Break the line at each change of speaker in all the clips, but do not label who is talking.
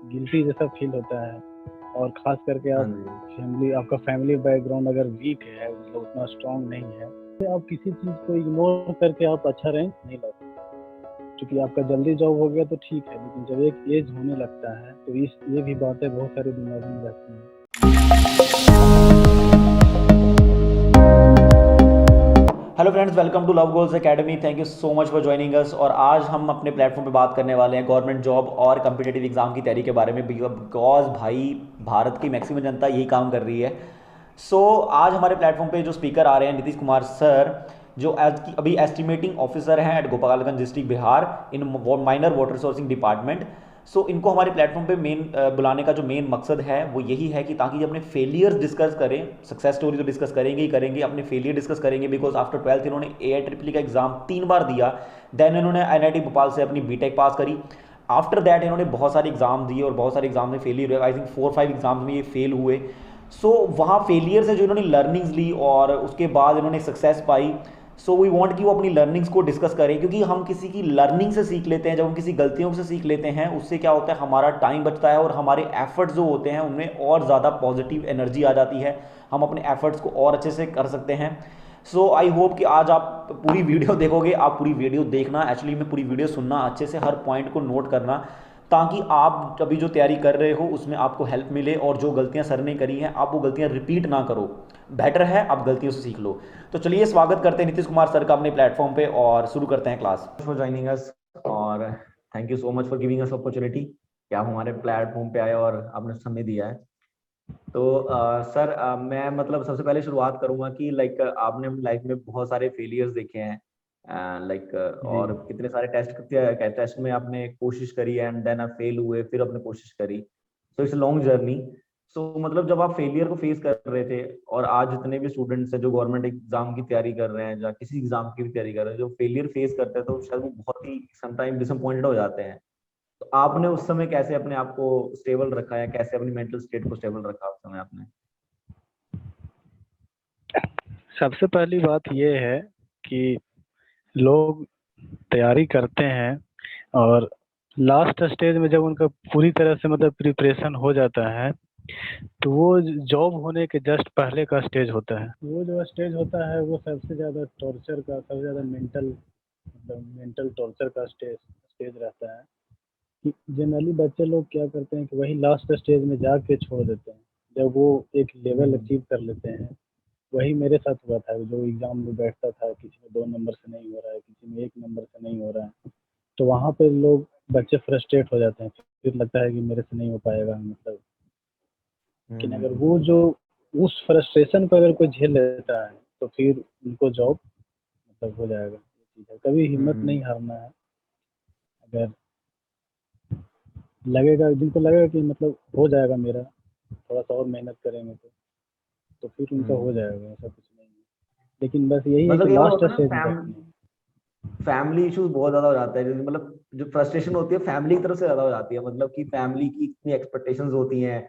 Guilty जैसा feel होता है। और ख़ास करके
हाँ जी।
आपका फैमिली बैकग्राउंड अगर वीक है, मतलब उतना स्ट्रॉन्ग नहीं है, तो आप किसी चीज़ को इग्नोर करके आप अच्छा रैंक नहीं ला सकते। क्योंकि आपका जल्दी जॉब हो गया तो ठीक है, लेकिन जब एक एज होने लगता है तो ये भी बातें बहुत सारे दिमाग में रहती हैं।
Hello friends, welcome to love goals academy. Thank you so much for joining us. और आज हम अपने प्लेटफॉर्म पे बात करने वाले हैं गवर्नमेंट जॉब और कम्पिटिटिव एग्जाम की तैयारी के बारे में, बिकॉज भाई भारत की मैक्सिमम जनता यही काम कर रही है। आज हमारे प्लेटफॉर्म पे जो स्पीकर आ रहे हैं नीतीश कुमार सर, जो अभी एस्टिमेटिंग ऑफिसर हैं एट गोपालगंज डिस्ट्रिक्ट बिहार इन माइनर वाटर सोर्सिंग डिपार्टमेंट। इनको हमारे प्लेटफॉर्म पे मेन बुलाने का जो मेन मकसद है वो यही है कि ताकि अपने फेलियर्स डिस्कस करें। सक्सेस स्टोरी तो डिस्कस करेंगे ही करेंगे, अपने फेलियर डिस्कस करेंगे, बिकॉज आफ्टर 12th इन्होंने AIEEE का एग्जाम 3 बार दिया। देन इन्होंने IIT भोपाल से अपनी बीटेक पास करी। आफ्टर दैट इन्होंने बहुत सारे एग्जाम दिए और बहुत सारे एग्जाम में फेलियर हुए। आई थिंक 4-5 एग्जाम्स में ये फेल हुए। वहाँ फेलियर से जो इन्होंने लर्निंग्स ली और उसके बाद इन्होंने सक्सेस पाई। वी वांट कि वो अपनी लर्निंग्स को डिस्कस करें, क्योंकि हम किसी की लर्निंग से सीख लेते हैं। जब हम किसी गलतियों से सीख लेते हैं उससे क्या होता है, हमारा टाइम बचता है और हमारे एफर्ट्स जो होते हैं उनमें और ज़्यादा पॉजिटिव एनर्जी आ जाती है। हम अपने एफर्ट्स को और अच्छे से कर सकते हैं। आई होप कि आज आप पूरी वीडियो देखोगे। आप पूरी वीडियो देखना, एक्चुअली में पूरी वीडियो सुनना, अच्छे से हर पॉइंट को नोट करना, ताकि आप अभी जो तैयारी कर रहे हो उसमें आपको हेल्प मिले और जो गलतियां सर ने करी हैं आप वो गलतियां रिपीट ना करो। बेटर है आप गलतियों से सीख लो। तो चलिए स्वागत करते हैं नीतीश कुमार सर का अपने प्लेटफॉर्म पे और शुरू करते हैं क्लास। फॉर ज्वाइनिंग अस और thank you so much for giving us opportunity कि आप हमारे प्लेटफॉर्म पे आए और आपने समय दिया है। सर, मैं मतलब सबसे पहले शुरुआत करूंगा कि लाइक आपने अपनी लाइफ में बहुत सारे फेलियर्स देखे हैं, लाइक
जी।
और कितने सारे टेस्ट में आपने कोशिश करी एंड देन आप फेल हुए, फिर आपने कोशिश करी। It's long journey. मतलब जब आप फेलियर को फेस कर रहे थे और आज जितने भी स्टूडेंट्स हैं जो गवर्नमेंट एग्जाम की तैयारी कर रहे हैं या किसी एग्जाम की भी तैयारी कर रहे हैं, जो फेलियर फेस करते हैं तो शायद वो बहुत ही समटाइम डिसअपॉइंटेड हो जाते हैं। तो आपने उस समय कैसे अपने आप को स्टेबल रखा है, कैसे अपनी मेंटल स्टेट को स्टेबल रखा उस समय आपने?
सबसे पहली बात ये है कि लोग तैयारी करते हैं और लास्ट स्टेज में जब उनका पूरी तरह से मतलब प्रिपरेशन हो जाता है, तो वो जॉब होने के जस्ट पहले का स्टेज होता है। वो जो स्टेज होता है वो सबसे ज़्यादा टॉर्चर का, सबसे ज़्यादा मेंटल टॉर्चर का स्टेज स्टेज रहता है। कि जनरली बच्चे लोग क्या करते हैं कि वही लास्ट स्टेज में जाके छोड़ देते हैं, जब वो एक लेवल अचीव कर लेते हैं। वही मेरे साथ हुआ था, जो एग्जाम में बैठता था, किसी में 2 नंबर से नहीं हो रहा है, किसी में 1 नंबर से नहीं हो रहा है, तो वहाँ पे लोग बच्चे फ्रस्ट्रेट हो जाते हैं। फिर लगता है कि मेरे से नहीं हो पाएगा, मतलब। लेकिन अगर वो जो उस फ्रस्ट्रेशन को अगर कोई झेल लेता है तो फिर उनको जॉब मतलब हो जाएगा। ये चीज़ है, कभी हिम्मत नहीं हारना है। अगर लगेगा, जिनको लगेगा कि मतलब हो जाएगा मेरा, थोड़ा सा और मेहनत करेंगे तो फिर उनका हो जाएगा, ऐसा कुछ नहीं है। लेकिन बस यही है कि
मतलब ये वो
लास्ट
होता है
स्टेज में
ना,
रखनी है।
फैमिली इश्यूज बहुत ज्यादा हो जाता है। मतलब जो फ्रस्ट्रेशन होती है फैमिली की तरफ से ज्यादा हो जाती है। मतलब कि फैमिली की इतनी एक्सपेक्टेशंस होती हैं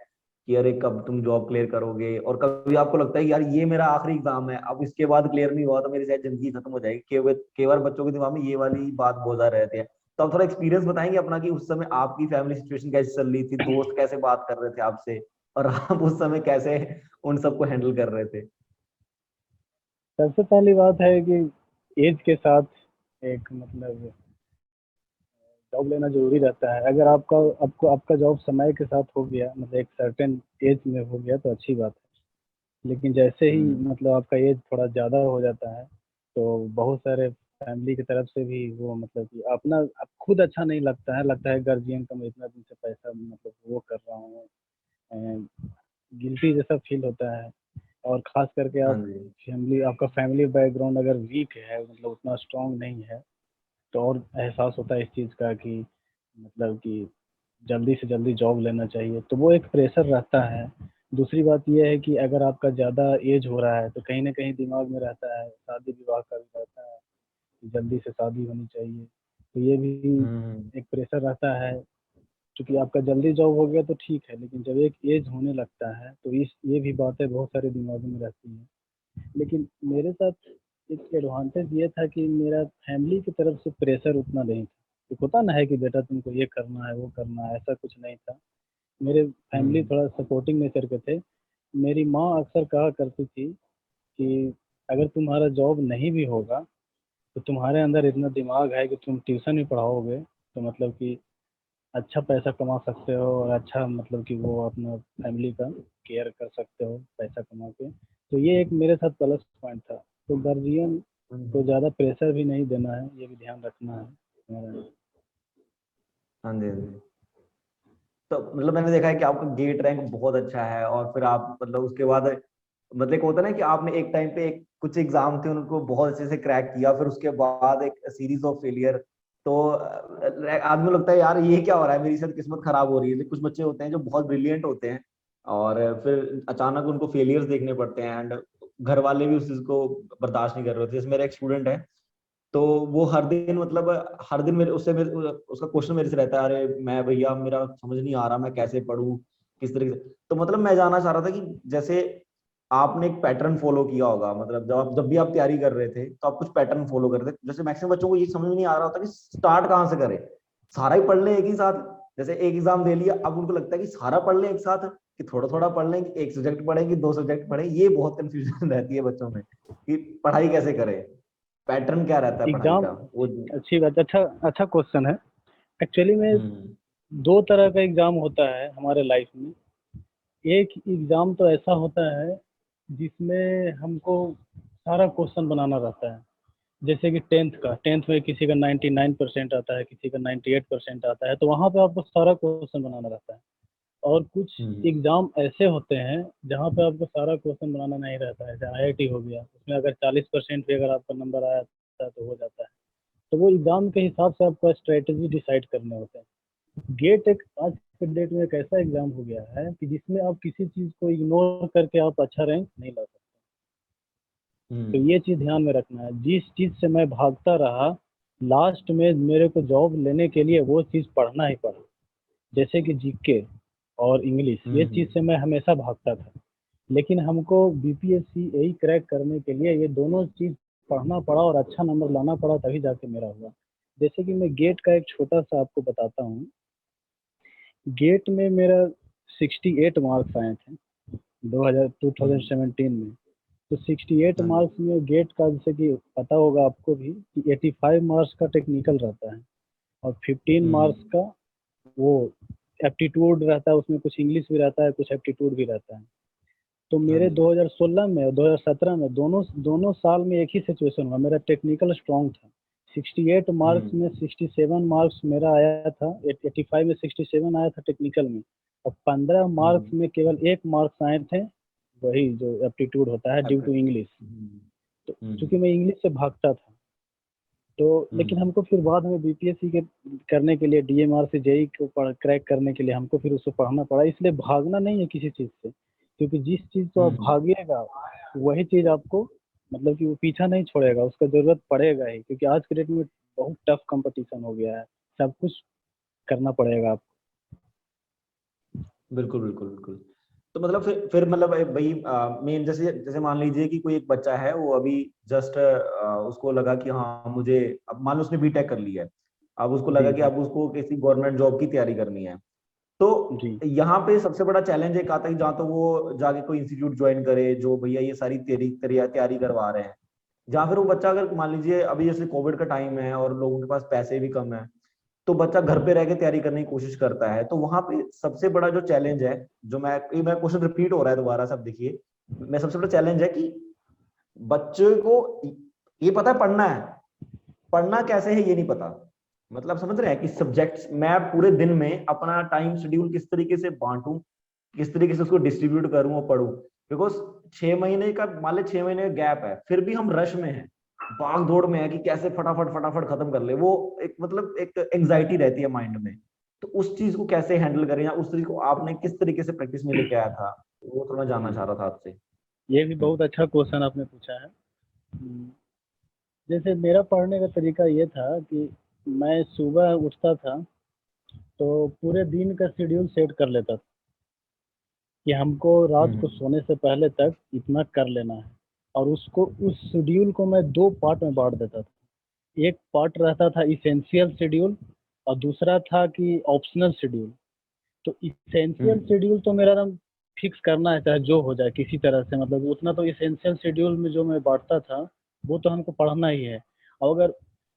कि अरे कब तुम जॉब क्लियर करोगे, और कभी आपको लगता है कि यार ये मेरा आखिरी एग्जाम है, अब इसके बाद क्लियर नहीं हुआ तो मेरी शायद जिंदगी खत्म हो जाएगी। कई बार बच्चों के दिमाग में ये वाली बात बहुत ज्यादा रहती है। तो आप थोड़ा एक्सपीरियंस बताएंगे अपना कि उस समय आपकी फैमिली सिचुएशन कैसे चल रही थी, दोस्त कैसे बात कर रहे थे आपसे, और आप उस समय कैसे उन सबको हैंडल कर रहे थे?
सबसे पहली बात है कि एज के साथ एक मतलब जॉब लेना ज़रूरी रहता है। अगर आपका जॉब समय के साथ हो गया, मतलब एक सर्टेन एज में हो गया तो अच्छी बात है। लेकिन जैसे ही
हम्म।
मतलब आपका एज थोड़ा ज़्यादा हो जाता है, तो बहुत सारे फैमिली की तरफ से भी वो मतलब कि अपना अब खुद अच्छा नहीं लगता है। लगता है गार्जियन का मैं इतना दिन से पैसा मतलब वो कर रहा हूँ, गिल्टी जैसा फील होता है। और ख़ास करके
हाँ जी।
आपका फैमिली बैकग्राउंड अगर वीक है, मतलब उतना स्ट्रॉन्ग नहीं है, तो और एहसास होता है इस चीज़ का कि मतलब कि जल्दी से जल्दी जॉब लेना चाहिए, तो वो एक प्रेशर रहता है। दूसरी बात ये है कि अगर आपका ज़्यादा एज हो रहा है तो कहीं न कहीं दिमाग में रहता है, शादी-विवाह का भी रहता है कि जल्दी से शादी होनी चाहिए। तो ये भी
हम्म।
एक प्रेशर रहता है। चूँकि आपका जल्दी जॉब हो गया तो ठीक है, लेकिन जब एक एज होने लगता है तो ये भी बातें बहुत सारे दिमागों में रहती हैं। लेकिन मेरे साथ एक एडवांटेज ये था कि मेरा फैमिली की तरफ से प्रेशर उतना नहीं था। एक होता ना है कि बेटा तुमको ये करना है वो करना है, ऐसा कुछ नहीं था। मेरे फैमिली
हम्म।
थोड़ा सपोर्टिंग नेचर के थे। मेरी माँ अक्सर कहा करती थी कि अगर तुम्हारा जॉब नहीं भी होगा तो तुम्हारे अंदर इतना दिमाग है कि तुम ट्यूशन भी पढ़ाओगे तो मतलब कि अच्छा पैसा कमा सकते हो, और अच्छा मतलब कि वो अपना फैमिली का केयर कर सकते हो पैसा कमा के। तो ये एक मेरे साथ प्लस पॉइंट था। तो गार्जियन को
हम्म।
ज़्यादा प्रेशर भी नहीं देना है, ये भी ध्यान रखना है मेरा।
हाँ जी, हाँ जी। तो मतलब मैंने देखा है कि आपका गेट रैंक बहुत अच्छा है, और फिर आप मतलब उसके बाद मतलब एक होता है ना कि आपने एक टाइम पे एक कुछ एग्जाम थे उनको बहुत अच्छे से क्रैक किया, फिर उसके बाद एक सीरीज ऑफ फेलियर। तो आदमी को लगता है यार ये क्या हो रहा है, मेरी शायद किस्मत खराब हो रही है। लेकिन कुछ बच्चे होते हैं जो बहुत ब्रिलियंट होते हैं, और फिर अचानक उनको फेलियर्स देखने पड़ते हैं, एंड घर वाले भी उस चीज को बर्दाश्त नहीं कर रहे होते। जैसे मेरा एक स्टूडेंट है, तो वो हर दिन मतलब हर दिन मेरे उसका क्वेश्चन मेरे से रहता है, अरे मैं भैया मेरा समझ नहीं आ रहा, मैं कैसे पढूं, किस तरीके से। तो मतलब मैं जानना चाह रहा था कि जैसे आपने एक पैटर्न फॉलो किया होगा, मतलब जब भी आप तैयारी कर रहे थे तो आप कुछ पैटर्न फॉलो कर रहे थे। जैसे मैक्सिमम बच्चों को ये समझ में नहीं आ रहा होता कि स्टार्ट कहाँ से करें, सारा ही पढ़ लें एक ही साथ। जैसे एक एग्जाम दे लिया, अब उनको लगता है कि सारा पढ़ लें एक साथ, कि थोड़ा थोड़ा पढ़ लें, कि एक सब्जेक्ट पढ़ें कि दो सब्जेक्ट पढ़ें। ये बहुत कंफ्यूजन रहती है बच्चों में कि पढ़ाई कैसे करें, पैटर्न क्या रहता है पढ़ाई
एग्ज़ाम,
का वो।
अच्छी बात, अच्छा अच्छा क्वेश्चन है। एक्चुअली में
हम्म।
दो तरह का एग्ज़ाम होता है हमारे लाइफ में। एक एग्ज़ाम तो ऐसा होता है जिसमें हमको सारा क्वेश्चन बनाना रहता है। जैसे कि टेंथ में किसी का 99% आता है, किसी का 98% आता है, तो वहाँ पे आपको सारा क्वेश्चन बनाना रहता है। और कुछ
हम्म।
एग्ज़ाम ऐसे होते हैं जहाँ पे आपको सारा क्वेश्चन बनाना नहीं रहता है। जैसे आईआईटी हो गया, उसमें अगर 40% भी अगर आपका नंबर आया है तो हो जाता है। तो वो एग्ज़ाम के हिसाब से आपको स्ट्रेटजी डिसाइड करने होते हैं। गेट एक आज के डेट में एक ऐसा एग्ज़ाम हो गया है कि जिसमें आप किसी चीज़ को इग्नोर करके आप अच्छा रैंक नहीं ला सकते। तो
हम्म।
ये चीज़ ध्यान में रखना है। जिस चीज़ से मैं भागता रहा, लास्ट में मेरे को जॉब लेने के लिए वो चीज़ पढ़ना ही पड़ा। जैसे कि जीके और इंग्लिश, ये चीज़
हम्म।
से मैं हमेशा भागता था। लेकिन हमको बीपीएससी यही क्रैक करने के लिए ये दोनों चीज़ पढ़ना पड़ा और अच्छा नंबर लाना पड़ा, तभी जाके मेरा हुआ। जैसे कि मैं गेट का एक छोटा-सा आपको बताता हूँ। गेट में मेरा 68 मार्क्स आए थे
हम्म।
2017 में। तो 68
हाँ जी।
मार्क्स में गेट का, जैसे कि पता होगा आपको भी, कि 85 मार्क्स का टेक्निकल रहता है और 15 मार्क्स
हम्म।
का वो एप्टीट्यूड रहता है। उसमें कुछ इंग्लिश भी रहता है, कुछ एप्टीट्यूड भी रहता है। तो
हाँ
मेरे
जी।
2016 में और 2017 में दोनों दोनों साल में एक ही सिचुएशन हुआ। मेरा टेक्निकल स्ट्रांग था। 68 मार्क्स
हम्म।
में 67 मार्क्स मेरा आया था, 85 में 67 आया था टेक्निकल में। और 15 मार्क्स
हम्म।
में केवल 1 मार्क्स आए थे, वही जो एप्टीट्यूड होता है ड्यू टू
एप्ट।
इंग्लिश।
हम्म।
तो
हम्म।
चूंकि मैं इंग्लिश से भागता था, तो लेकिन
हम्म।
हमको फिर बाद में बीपीएससी के करने के लिए, डीएमआर से जेई को क्रैक करने के लिए हमको फिर उसको पढ़ना पड़ा। इसलिए भागना नहीं है किसी चीज़ से, क्योंकि जिस चीज़ को आप
हम्म।
भागिएगा वही चीज़ आपको मतलब कि वो पीछा नहीं छोड़ेगा, उसका ज़रूरत पड़ेगा ही। क्योंकि आज के डेट में बहुत टफ कंपटीशन हो गया है, सब कुछ करना पड़ेगा आपको।
बिल्कुल बिल्कुल बिल्कुल। तो मतलब फिर मतलब भाई मेन जैसे जैसे मान लीजिए कि कोई एक बच्चा है, वो अभी जस्ट उसको लगा कि हाँ मुझे, अब मान लो उसने बीटेक कर लिया है, अब उसको लगा
जी,
कि
जी,
अब उसको किसी गवर्नमेंट जॉब की तैयारी करनी है। तो
जी।
यहाँ पे सबसे बड़ा चैलेंज एक आता है कि जहाँ तो वो जाके कोई इंस्टीट्यूट ज्वाइन करे जो भैया ये सारी तैयारी तैयारी करवा रहे हैं, जहाँ फिर वो बच्चा अगर मान लीजिए अभी जैसे कोविड का टाइम है और लोगों के पास पैसे भी कम है, तो बच्चा घर पे रह के तैयारी करने की कोशिश करता है। तो वहां पे सबसे बड़ा जो चैलेंज है, जो मैं क्वेश्चन रिपीट हो रहा है दोबारा, सब देखिए, मैं सबसे बड़ा चैलेंज है कि बच्चे को ये पता है पढ़ना है, पढ़ना कैसे है ये नहीं पता। मतलब समझ रहे हैं कि सब्जेक्ट्स मैं पूरे दिन में अपना टाइम शेड्यूल किस तरीके से बांटूं, किस तरीके से उसको डिस्ट्रीब्यूट करूं और पढूं। बिकॉज 6 महीने का मान ले, 6 महीने का गैप है, फिर भी हम रश में हैं, भाग दौड़ में है कि कैसे फटाफट फटाफट खत्म कर ले। वो एक मतलब एक एंग्जाइटी रहती है माइंड में। तो उस चीज को कैसे हैंडल करें, या उस चीज को आपने किस तरीके से प्रैक्टिस में लेके आया था, वो थोड़ा जानना चाह रहा था आपसे।
ये भी बहुत अच्छा क्वेश्चन आपने पूछा है। हम्म, जैसे मेरा पढ़ने का तरीका ये था कि मैं सुबह उठता था तो पूरे दिन का शेड्यूल सेट कर लेता था कि हमको रात को
हम्म।
सोने से पहले तक इतना कर लेना है। और उसको, उस शेड्यूल को मैं दो पार्ट में बांट देता था। एक पार्ट रहता था इसेंशियल शेड्यूल, और दूसरा था कि ऑप्शनल शेड्यूल। तो इसेंशियल
हम्म
शेड्यूल तो मेरा एकदम फिक्स करना है, चाहे जो हो जाए किसी तरह से, मतलब उतना तो इसेंशियल शेड्यूल में जो मैं बांटता था वो तो हमको पढ़ना ही है। और अगर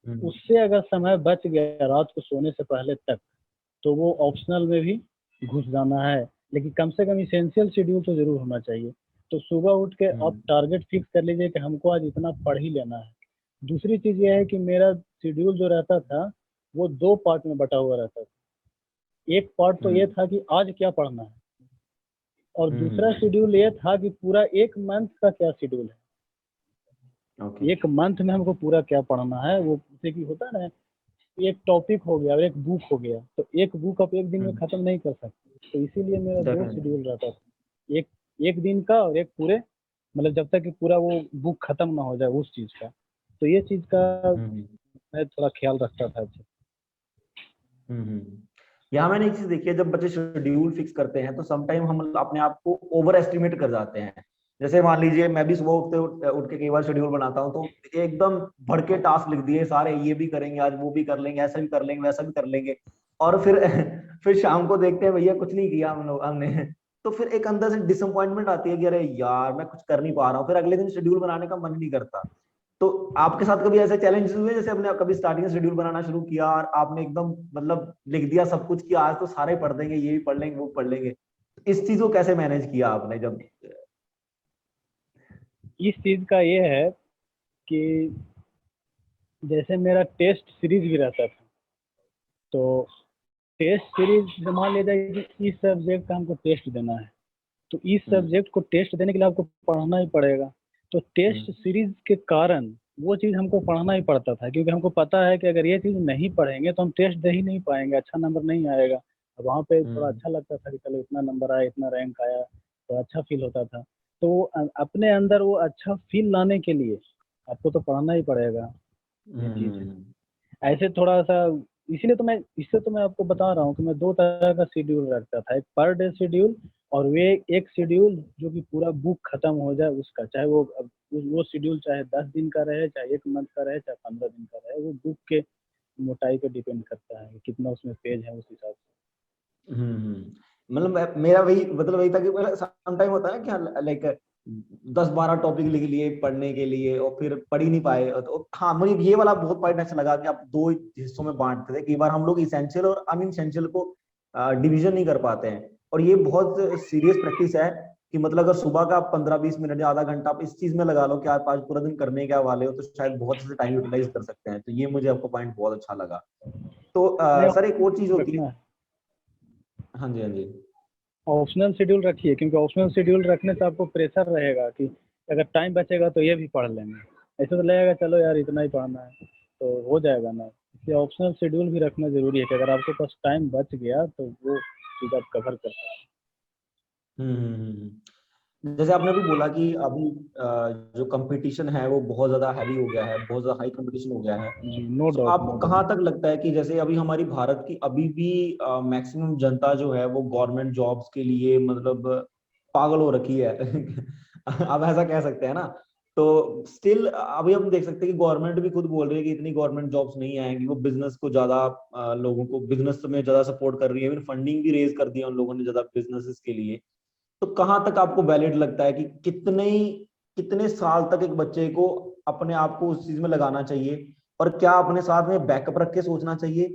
हम्म
उससे अगर समय बच गया रात को सोने से पहले तक, तो वो ऑप्शनल में भी घुस जाना है, लेकिन कम से कम इसेंशियल शेड्यूल तो जरूर होना चाहिए। तो सुबह उठ के आप
हम्म
टारगेट फिक्स कर लीजिए कि हमको आज इतना पढ़ ही लेना है। दूसरी चीज ये है कि मेरा शेड्यूल जो रहता था वो दो पार्ट में बटा हुआ रहता था। एक पार्ट तो ये
हम्म
था कि आज क्या पढ़ना है, और दूसरा
हम्म।
शेड्यूल ये था कि पूरा एक मंथ का क्या शेड्यूल है,
ओके।
एक मंथ में हमको पूरा क्या पढ़ना है। वो जैसे कि होता है ना, एक टॉपिक हो गया और एक बुक हो गया, तो एक बुक आप एक दिन में
हम्म।
खत्म नहीं कर सकते, तो इसीलिए मेरा दो
डेफिनेटली।
शेड्यूल रहता था। एक एक दिन का और एक पूरे, मतलब जब तक कि पूरा वो बुक खत्म ना हो जाए उस चीज का। तो ये चीज का
हम्म
मैं थोड़ा ख्याल रखता था अच्छा।
यहाँ मैंने एक चीज देखी है, जब बच्चे शेड्यूल फिक्स करते हैं तो समटाइम हम अपने आप को ओवर एस्टिमेट कर जाते हैं। जैसे मान लीजिए मैं भी सुबह उठ के कई बार शेड्यूल बनाता हूँ, तो एकदम भर के टास्क लिख दिए सारे, ये भी करेंगे आज, वो भी कर लेंगे, ऐसा भी कर लेंगे, वैसा भी कर लेंगे। और फिर फिर शाम को देखते हैं भैया कुछ नहीं किया हमने। तो फिर एक अंदर से डिसअपॉइंटमेंट आती है कि अरे यार मैं कुछ कर नहीं पा रहा हूँ, फिर अगले दिन शेड्यूल बनाने का मन नहीं करता। तो आपके साथ कभी ऐसे चैलेंजेस हुए, जैसे आपने कभी स्टार्टिंग में शेड्यूल बनाना शुरू किया और आपने एकदम मतलब लिख दिया सब कुछ कि आज तो सारे पढ़ देंगे, ये भी पढ़ लेंगे, वो पढ़ लेंगे, इस चीज को कैसे मैनेज किया आपने जब?
इस चीज का ये है कि जैसे मेरा टेस्ट सीरीज भी रहता था, तो टेस्ट सीरीज मान लिया जाए कि इस सब्जेक्ट का हमको टेस्ट देना है, तो इस
हम्म
सब्जेक्ट को टेस्ट देने के लिए आपको पढ़ना ही पड़ेगा। तो टेस्ट
हम्म
सीरीज के कारण वो चीज़ हमको पढ़ना ही पड़ता था, क्योंकि हमको पता है कि अगर ये चीज़ नहीं पढ़ेंगे तो हम टेस्ट दे ही नहीं पाएंगे, अच्छा नंबर नहीं आएगा। अब वहाँ पे थोड़ा
हम्म
अच्छा लगता था कि चलो इतना नंबर आया, इतना रैंक आया, तो अच्छा फील होता था। तो वो अपने अंदर वो अच्छा फील लाने के लिए आपको तो पढ़ना ही पड़ेगा, ये चीज़ है।
हम्म
ऐसे थोड़ा सा, इसीलिए तो मैं, इससे तो मैं आपको बता रहा हूँ कि मैं दो तरह का शेड्यूल रखता था, एक पर डे शेड्यूल, और वे एक शेड्यूल जो कि पूरा बुक खत्म हो जाए उसका, चाहे वो वो शेड्यूल चाहे 10 दिन का रहे, चाहे एक मंथ का रहे, चाहे 15 दिन का रहे, वो बुक के मोटाई पे डिपेंड करता है कि कितना उसमें पेज है उस हिसाब से।
मतलब मेरा वही मतलब वही था कि सम टाइम होता है ना कि लाइक 10-12 टॉपिक लिख लिए पढ़ने के लिए और फिर पढ़ ही नहीं पाए। तो हाँ, मुझे ये वाला बहुत पॉइंट अच्छा लगा कि आप दो हिस्सों में बांटते थे। कई बार हम लोग इसेंशियल और अनइसेंशियल को डिवीजन नहीं कर पाते हैं, और ये बहुत सीरियस प्रैक्टिस है कि मतलब अगर सुबह का आप 15-20 मिनट या आधा घंटा आप इस चीज में लगा लो कि आप आज पूरा दिन करने क्या वाले हो, तो शायद बहुत से टाइम यूटिलाइज कर सकते हैं। तो ये मुझे आपका पॉइंट बहुत अच्छा लगा। तो
नहीं,
सर एक और चीज होती है।
रखना है,
हाँ जी, हाँ जी।
ऑप्शनल शेड्यूल रखिए, क्योंकि ऑप्शनल शेड्यूल रखने से आपको प्रेशर रहेगा कि अगर टाइम बचेगा तो ये भी पढ़ लेंगे, ऐसे तो लगेगा चलो यार इतना ही पढ़ना है तो हो जाएगा ना। इसलिए ऑप्शनल शेड्यूल भी रखना जरूरी है कि अगर आपके पास टाइम बच गया तो वो चीज़ आप कवर कर सकते
जैसे आपने अभी बोला कि अभी जो कंपटीशन है वो बहुत ज्यादा हैवी हो गया है, बहुत ज्यादा हाई कंपटीशन हो गया है।
हैं जी। नो
तो
डाउट,
आपको
नो
कहाँ
डाउट।
तक लगता है कि जैसे अभी हमारी भारत की अभी भी मैक्सिमम जनता जो है वो गवर्नमेंट जॉब्स के लिए मतलब पागल हो रखी है? अब ऐसा कह सकते हैं ना। तो स्टिल अभी हम देख सकते हैं कि गवर्नमेंट भी खुद बोल रही है कि इतनी गवर्नमेंट जॉब्स नहीं आएंगी, वो बिजनेस को ज्यादा लोगों को बिजनेस में ज्यादा सपोर्ट कर रही है, फंडिंग भी रेज कर दी है उन लोगों ने ज्यादा बिजनेसेस के लिए। तो कहाँ तक आपको वैलिड लगता है कि कितने कितने साल तक एक बच्चे को अपने आप को उस चीज में लगाना चाहिए, और क्या अपने साथ में बैकअप रख के सोचना चाहिए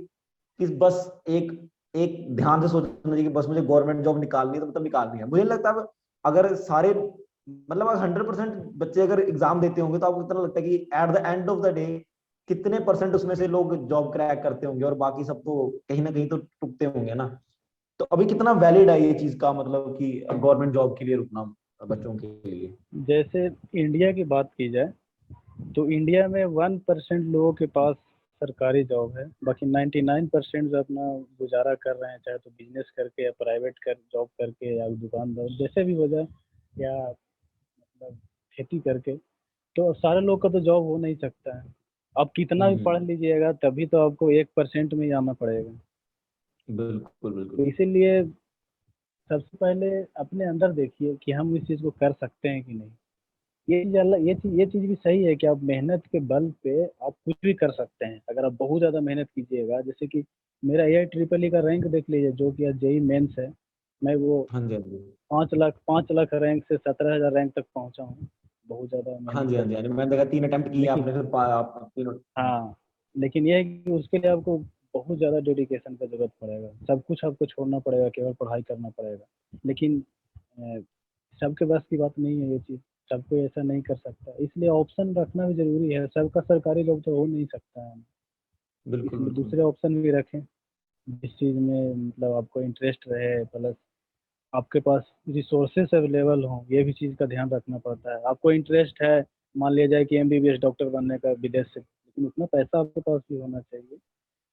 कि बस एक एक ध्यान से सोचना चाहिए कि बस मुझे गवर्नमेंट जॉब निकालनी है तो मतलब निकालनी है? मुझे नहीं लगता अगर सारे मतलब 100% बच्चे अगर एग्जाम देते होंगे तो आपको कितना लगता है कि at the end of the day कितने परसेंट उसमें से लोग जॉब क्रैक करते होंगे और बाकी सब तो कहीं ना कहीं तो टूटते होंगे ना? तो अभी कितना वैलिड है ये चीज का मतलब कि गवर्नमेंट जॉब के लिए रुकना बच्चों के लिए?
जैसे इंडिया की बात की जाए तो इंडिया में 1% लोगों के पास सरकारी जॉब है, बाकी 99% जो अपना गुजारा कर रहे हैं, चाहे तो बिजनेस करके या प्राइवेट कर जॉब करके या दुकानदार जैसे भी हो जाए, या मतलब खेती करके, तो सारे लोग का तो जॉब हो नहीं सकता है। आप कितना भी पढ़
हम्म।
लीजिएगा तभी तो आपको 1% में ही आना पड़ेगा।
बिल्कुल
तो
बिल्कुल।
इसीलिए सबसे पहले अपने अंदर देखिए कि हम इस चीज़ को कर सकते हैं कि नहीं। ये चीज़ भी सही है कि आप मेहनत के बल पे आप कुछ भी कर सकते हैं, अगर आप बहुत ज़्यादा मेहनत कीजिएगा। जैसे कि मेरा AI EEE का रैंक देख लीजिए, जो कि आज जेई मेंस है। मैं वो
हाँ जी, हाँ जी,
5 लाख रैंक से 17,000 रैंक तक पहुंचा हूँ। बहुत ज्यादा
हाँ
मेहनत
जी, हाँ जी,
करके।
हाँ जी, मैंने देखा 3 अटेम्प्ट किए
लेकिन
आपने, फिर आप तीनों।
हाँ, लेकिन ये है कि उसके लिए आपको बहुत ज़्यादा डेडिकेशन का जरूरत पड़ेगा। सब कुछ आपको छोड़ना पड़ेगा, केवल पढ़ाई करना पड़ेगा। लेकिन अ, सबके बस की बात नहीं है ये चीज़। सब कोई ऐसा नहीं कर सकता, इसलिए ऑप्शन रखना भी जरूरी है। सबका सरकारी जॉब तो हो नहीं सकता है,
बिल्कुल
इसलिए
बिल्कुल।
दूसरे ऑप्शन भी रखें जिस चीज़ में मतलब आपको इंटरेस्ट रहे, प्लस आपके पास रिसोर्सेस अवेलेबल हों। ये भी चीज़ का ध्यान रखना पड़ता है। आपको इंटरेस्ट है, मान लिया जाए कि MBBS डॉक्टर बनने का विदेश से, लेकिन उतना पैसा आपके पास भी होना चाहिए।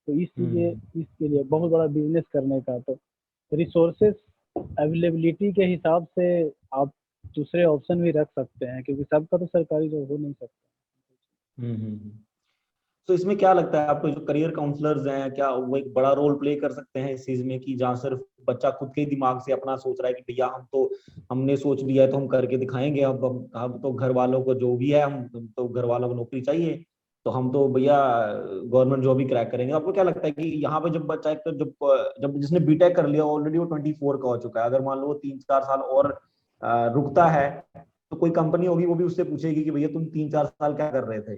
तो इसलिए
हम्म।
इसके लिए बहुत बड़ा बिजनेस करने का तो रिसोर्सेस अवेलेबिलिटी के हिसाब से आप दूसरे ऑप्शन भी रख सकते हैं, क्योंकि सबका तो सरकारी जॉब हो नहीं सकता।
हम्म। तो इसमें क्या लगता है आपको, जो करियर काउंसलर्स हैं, क्या वो एक बड़ा रोल प्ले कर सकते हैं इस चीज में, कि जहाँ सिर्फ बच्चा खुद के ही दिमाग से अपना सोच रहा है कि भैया हमने सोच लिया है तो हम करके दिखाएंगे, अब तो घर वालों को जो भी है, हम तो घर वालों को नौकरी चाहिए, तो हम तो भैया गवर्नमेंट जॉब ही क्रैक करेंगे। आपको क्या लगता है कि यहाँ पे जब बच्चा एक तो जब जब जिसने बीटेक कर लिया ऑलरेडी, वो 24 का हो चुका है, अगर मान लो वो 3-4 साल और रुकता है, तो कोई कंपनी होगी वो भी उससे पूछेगी कि भैया तुम 3-4 साल क्या कर रहे थे,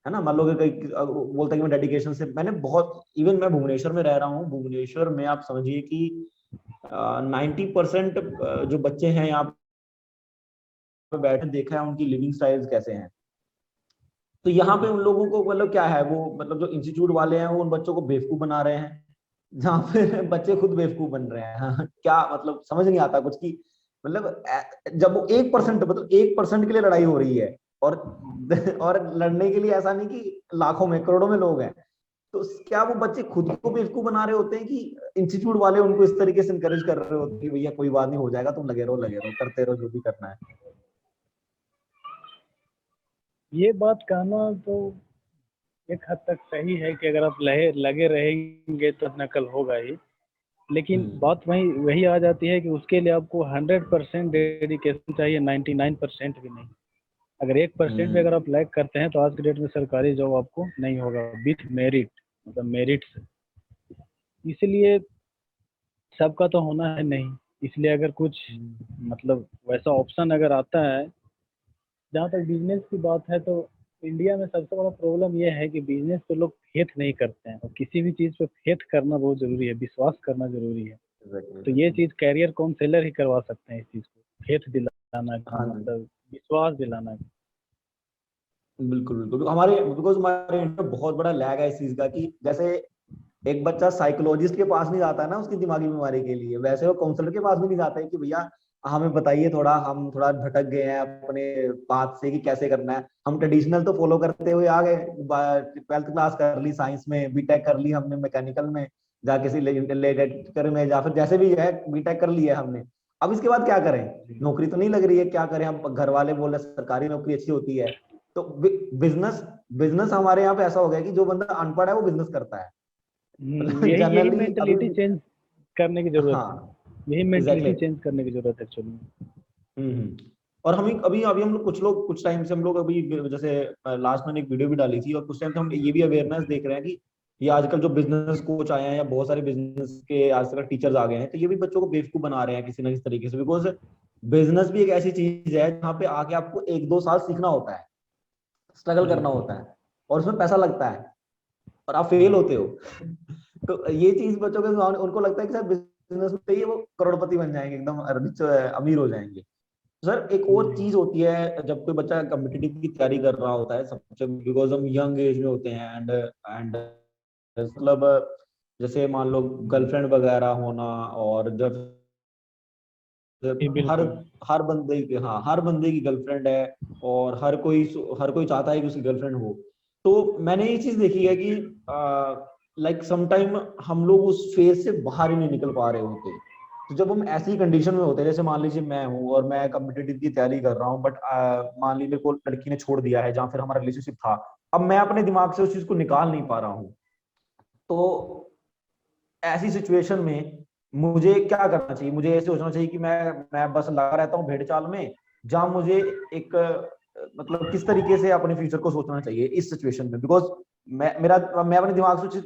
है ना। मान लो कि बोलता है कि मैं डेडिकेशन से, मैंने बहुत, इवन मैं भुवनेश्वर में रह रहा हूँ, भुवनेश्वर में आप समझिए कि 90% जो बच्चे हैं यहाँ पे बैठे, देखा है उनकी लिविंग स्टाइल्स कैसे हैं। तो यहाँ पे उन लोगों को मतलब क्या है, वो मतलब जो इंस्टीट्यूट वाले हैं वो उन बच्चों को बेवकूफ बना रहे हैं, जहाँ पे बच्चे खुद बेवकूफ बन रहे हैं। हाँ, क्या मतलब समझ नहीं आता कुछ की, मतलब जब वो 1%, मतलब 1% के लिए लड़ाई हो रही है, और और लड़ने के लिए ऐसा नहीं कि लाखों में करोड़ों में लोग हैं, तो क्या वो बच्चे खुद को बेवकूफ बना रहे होते हैं, कि इंस्टीट्यूट वाले उनको इस तरीके से इनकरेज कर रहे होते हैं कि भैया कोई बात नहीं, हो जाएगा, तुम लगे रहो करते रहो जो भी करना है।
ये बात कहना तो एक हद तक सही है कि अगर आप लगे रहेंगे तो नकल होगा ही। लेकिन
हम्म
बात वही वही आ जाती है कि उसके लिए आपको 100% डेडिकेशन चाहिए, 99% भी नहीं। अगर 1% भी अगर
हम्म
आप लैग करते हैं तो आज के डेट में सरकारी जॉब आपको नहीं होगा विथ मेरिट, मतलब मेरिट से। इसलिए सबका तो होना है नहीं। इसलिए अगर कुछ
हम्म
मतलब वैसा ऑप्शन अगर आता है, जहाँ तक बिजनेस की बात है तो इंडिया में सबसे बड़ा प्रॉब्लम यह है कि बिजनेस पे लोग फेथ नहीं करते हैं, और किसी भी चीज़ पे फेथ करना बहुत ज़रूरी है, विश्वास करना ज़रूरी है। तो ये
एग्जैक्टली।
चीज़ कैरियर काउंसलर ही करवा सकते हैं, इस चीज़ को फेथ दिलाना का
हाँ जी,
मतलब विश्वास दिलाना।
बिल्कुल बिल्कुल। हमारे बिकॉज हमारे इंडिया में बहुत बड़ा लैग है इस चीज का, कि जैसे एक बच्चा साइकोलॉजिस्ट के पास नहीं जाता है ना उसकी दिमागी बीमारी के लिए, वैसे वो काउंसलर के पास भी नहीं जाता है कि भैया हमें बताइए थोड़ा, हम थोड़ा भटक गए हैं अपने पाथ से कि कैसे करना है। हम ट्रेडिशनल तो फॉलो करते हुए आ गए, 12th क्लास कर ली साइंस में, बीटेक कर ली हमने मैकेनिकल में, जा किसी लेटर में, या फिर जैसे भी है बीटेक कर लिया हमने। अब इसके बाद क्या करें, नौकरी तो नहीं लग रही है, क्या करें, हम घर वाले बोल रहे हैं सरकारी नौकरी अच्छी होती है। तो बिजनेस बिजनेस हमारे यहाँ पे ऐसा हो गया कि जो बंदा अनपढ़ है वो बिजनेस करता है, मतलब
यही यही
जनरली अभी।
मेंटलिटी चेंज करने की जरूरत है।
हाँ,
यही
एग्जैक्टली
मेंटलिटी
exactly।
चेंज करने की जरूरत है एक्चुअली।
और हम अभी अभी हम लोग, कुछ लोग कुछ टाइम से हम लोग अभी, जैसे लास्ट मैंने एक वीडियो भी डाली थी, और कुछ टाइम से हम ये भी अवेयरनेस देख रहे हैं कि ये आजकल जो बिजनेस कोच आए हैं, या बहुत सारे बिजनेस के आजकल टीचर्स आ गए हैं, तो ये भी बच्चों को बेवकूफ बना रहे हैं किसी ना किसी तरीके से। बिकॉज बिजनेस भी एक ऐसी चीज है जहाँ पे आके आपको 1-2 साल सीखना होता है, स्ट्रगल
जी।
करना होता है, और उसमें पैसा लगता है, और आप फेल होते हो। तो ये चीज बच्चों के उनको लगता है कि सर बिजनेस में ये वो करोड़पति बन जाएंगे, एकदम रिच, अमीर हो जाएंगे। सर एक और
हम्म,
चीज होती है, जब कोई बच्चा कम्पिटिटिव की तैयारी कर रहा होता है सबसे, बिकॉज हम यंग एज में होते हैं, एंड मतलब जैसे मान लो गर्लफ्रेंड वगैरह होना, और जब
जी
हर
बिल्कुल।
हर बंदे की, हाँ हर बंदे की गर्लफ्रेंड है, और हर कोई चाहता है कि उसकी गर्लफ्रेंड हो। तो मैंने ये चीज देखी है कि लाइक समटाइम हम लोग उस फेज से बाहर ही नहीं निकल पा रहे होते। तो जब हम ऐसी कंडीशन में होते हैं, जैसे मान लीजिए मैं हूँ और मैं कम्पिटेटिव की तैयारी कर रहा हूँ, बट मान लीजिए मेरे को लड़की ने छोड़ दिया है, जहाँ फिर हमारा रिलेशनशिप था, अब मैं अपने दिमाग से उस चीज को निकाल नहीं पा रहा हूँ। तो ऐसी सिचुएशन में मुझे क्या करना चाहिए, मुझे ऐसे सोचना चाहिए कि मैं बस लगा रहता हूँ भेड़ चाल में, जहां मुझे एक मतलब किस तरीके से अपने फ्यूचर को सोचना चाहिए इस सिचुएशन में। बिकॉज मैं अपने दिमाग से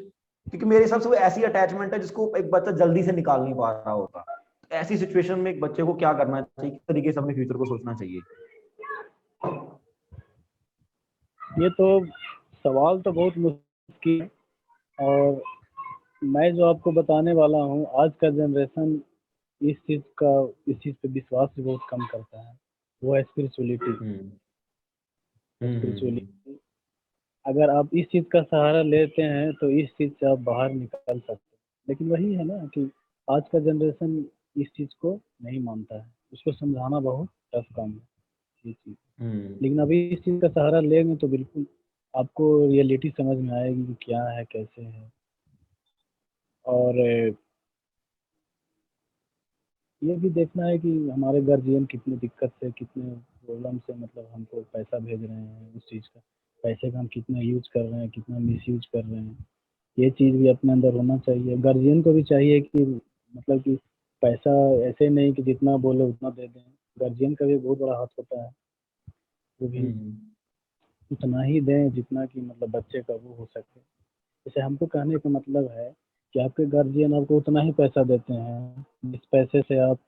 क्योंकि मेरे हिसाब से वो ऐसी अटैचमेंट है जिसको एक बच्चा जल्दी से निकाल नहीं पा रहा होता। ऐसी सिचुएशन में एक बच्चे को क्या करना चाहिए, किस तरीके से अपने फ्यूचर को सोचना चाहिए?
ये तो सवाल तो बहुत मुश्किल है। और मैं जो आपको बताने वाला हूँ, आज का जनरेशन इस चीज़ पे विश्वास भी बहुत कम करता है। वो है स्पिरिचुअलिटी।
हम्म हम्म
स्पिरिचुअलिटी, अगर आप इस चीज़ का सहारा लेते हैं तो इस चीज़ से आप बाहर निकल सकते हैं। लेकिन वही है ना कि आज का जनरेशन इस चीज़ को नहीं मानता है। उसको समझाना बहुत टफ काम है ये चीज़।
हम्म
लेकिन अभी इस चीज़ का सहारा लेंगे तो बिल्कुल आपको रियलिटी समझ में आएगी कि क्या है कैसे है। और ये भी देखना है कि हमारे गार्जियन कितनी दिक्कत से, कितने प्रॉब्लम से मतलब हमको पैसा भेज रहे हैं। उस चीज़ का, पैसे का हम कितना यूज कर रहे हैं, कितना मिस यूज कर रहे हैं, ये चीज़ भी अपने अंदर होना चाहिए। गार्जियन को भी चाहिए कि मतलब कि पैसा ऐसे नहीं कि जितना बोले उतना दे दें। गार्जियन का भी बहुत बड़ा हाथ होता है। वो भी
हम्म
उतना ही दें जितना कि मतलब बच्चे का वो हो सके। जैसे हमको कहने का मतलब है कि आपके गार्जियन आपको उतना ही पैसा देते हैं जिस पैसे से आप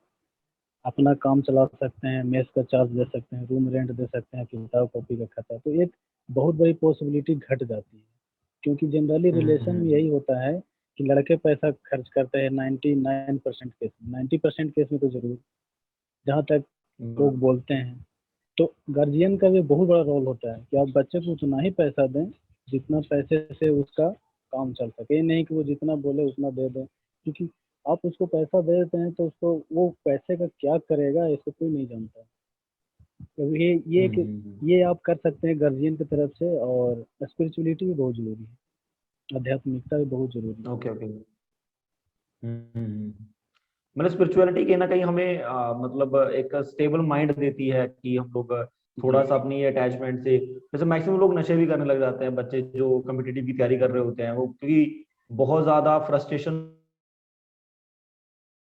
अपना काम चला सकते हैं, मेस का चार्ज दे सकते हैं, रूम रेंट दे सकते हैं, किताब कॉपी का खाता। तो एक बहुत बड़ी पॉसिबिलिटी घट जाती है। क्योंकि जनरली रिलेशन में
हम्म
यही होता है कि लड़के पैसा खर्च करते हैं 99% केस में, 90% केस में तो जरूर, जहाँ तक
हम्म
लोग बोलते हैं। तो गार्जियन का भी बहुत बड़ा रोल होता है कि आप बच्चे को उतना ही पैसा दें जितना पैसे से उसका काम चल सके। ये नहीं कि वो जितना बोले उतना दे दें। क्योंकि आप उसको पैसा दे देते हैं तो उसको वो पैसे का क्या करेगा इसको कोई नहीं जानता। तो ये आप कर सकते हैं गार्जियन की तरफ से। और स्पिरिचुअलिटी भी बहुत जरूरी है, आध्यात्मिकता भी बहुत जरूरी है।
Okay okay. मतलब स्पिरिचुअलिटी कहीं ना कहीं हमें मतलब एक स्टेबल माइंड देती है कि हम लोग
जी।
थोड़ा सा अपनी अटैचमेंट से, जैसे मैक्सिमम लोग नशे भी करने लग जाते हैं, बच्चे जो कम्पिटिटिव की तैयारी कर रहे होते हैं वो, क्योंकि बहुत ज्यादा फ्रस्ट्रेशन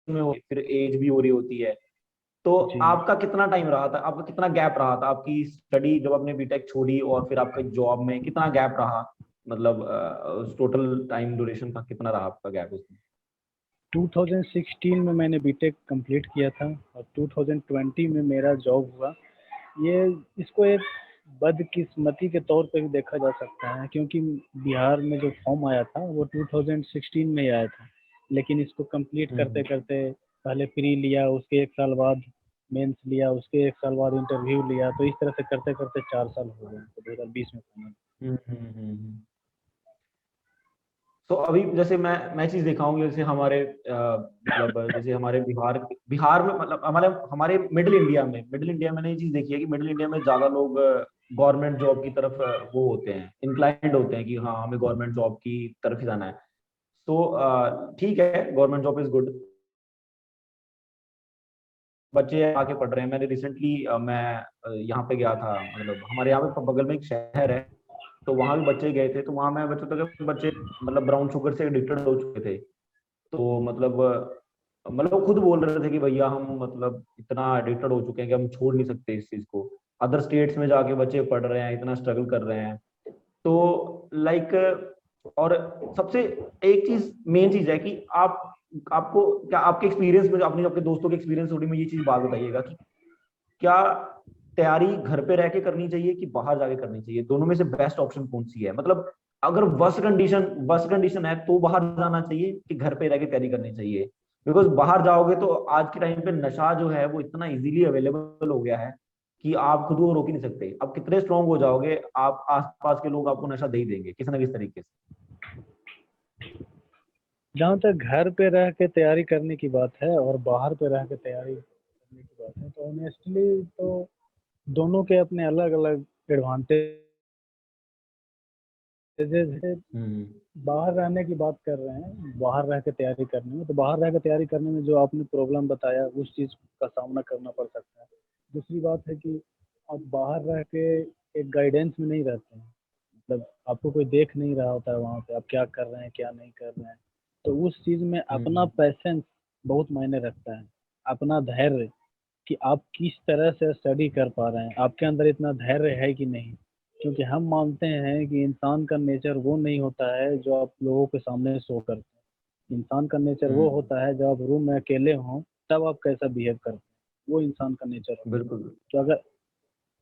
में फिर एज भी हो रही होती है। तो
जी।
आपका कितना टाइम रहा था, आपका कितना गैप रहा था, आपकी स्टडी जब आपने बीटेक छोड़ी और फिर आपका जॉब में कितना गैप रहा, मतलब टोटल टाइम ड्यूरेशन का कितना रहा आपका गैप उसमें?
2016 में मैंने बीटेक कंप्लीट किया था और 2020 में मेरा जॉब हुआ। ये इसको एक बदकिस्मती के तौर पे भी देखा जा सकता है, क्योंकि बिहार में जो फॉर्म आया था वो 2016 में ही आया था। लेकिन इसको कंप्लीट करते
हम्म
करते पहले प्री लिया, उसके 1 साल बाद मेंस लिया, उसके 1 साल बाद इंटरव्यू लिया। तो इस तरह से करते करते 4 साल हो गए तो 2020 में फाइनल।
तो अभी जैसे मैं चीज देखा हूँ, जैसे हमारे मतलब जैसे हमारे बिहार बिहार में, मतलब हमारे हमारे मिडिल इंडिया में ये चीज देखी है कि मिडिल इंडिया में ज्यादा लोग गवर्नमेंट जॉब की तरफ वो होते हैं, इंक्लाइंड होते हैं कि हाँ हमें गवर्नमेंट जॉब की तरफ ही जाना है। तो ठीक है, गवर्नमेंट जॉब इज गुड, बच्चे आके पढ़ रहे हैं। मैंने रिसेंटली मैं यहाँ पे गया था, मतलब हमारे यहाँ पे बगल में एक शहर है, तो वहां भी बच्चे गए थे, तो वहां मैं बच्चों तक बच्चे मतलब ब्राउन शुगर से एडिक्टेड हो चुके थे। तो मतलब वो खुद बोल रहे थे कि भैया हम मतलब इतना एडिक्टेड हो चुके हैं कि हम छोड़ नहीं सकते इस चीज को। अदर स्टेट्स में जाके बच्चे पढ़ रहे हैं, इतना स्ट्रगल कर रहे हैं। तो लाइक, और सबसे एक चीज, मेन चीज है कि आप आपको क्या, आपके एक्सपीरियंस में, अपने आपके दोस्तों के एक्सपीरियंस थोड़ी में ये चीज बात बताइएगा कि क्या तैयारी घर पे रह के करनी चाहिए कि बाहर जाके करनी चाहिए, दोनों में से बेस्ट ऑप्शन कौन सी है? मतलब अगर वर्स्ट कंडीशन है तो बाहर जाना चाहिए कि घर पे रह के तैयारी करनी चाहिए? बिकॉज बाहर जाओगे तो आज के टाइम पे नशा जो है वो इतना इजीली अवेलेबल हो गया है कि आप खुद को रोक ही नहीं सकते। अब कितने स्ट्रांग हो जाओगे, आप आसपास के लोग आपको नशा दे ही देंगे किसी ना किसी तरीके से।
जहाँ तक घर पे रह के तैयारी करने की बात है और बाहर पे रह के तैयारी करने की बात है, तो ऑनेस्टली तो दोनों के अपने अलग अलग एडवांटेजेस है।
हम्म
बाहर रहने की बात कर रहे हैं, बाहर रह के तैयारी करने में, तो बाहर रह के तैयारी करने में जो आपने प्रॉब्लम बताया उस चीज़ का सामना करना पड़ सकता है। दूसरी बात है कि आप बाहर रह के एक गाइडेंस में नहीं रहते हैं। मतलब आपको कोई देख नहीं रहा होता है वहाँ पे आप क्या कर रहे हैं क्या नहीं कर रहे हैं। तो उस चीज़ में अपना
हम्म
पैसेंस बहुत मायने रखता है। अपना धैर्य, कि आप किस तरह से स्टडी कर पा रहे हैं, आपके अंदर इतना धैर्य है कि नहीं। क्योंकि हम मानते हैं कि इंसान का नेचर वो नहीं होता है जो आप लोगों के सामने शो करते हैं। इंसान का नेचर वो
हम्म।
होता है जब आप रूम में अकेले हों तब आप कैसा बिहेव करते हैं, वो इंसान का नेचर होता है।
बिल्कुल।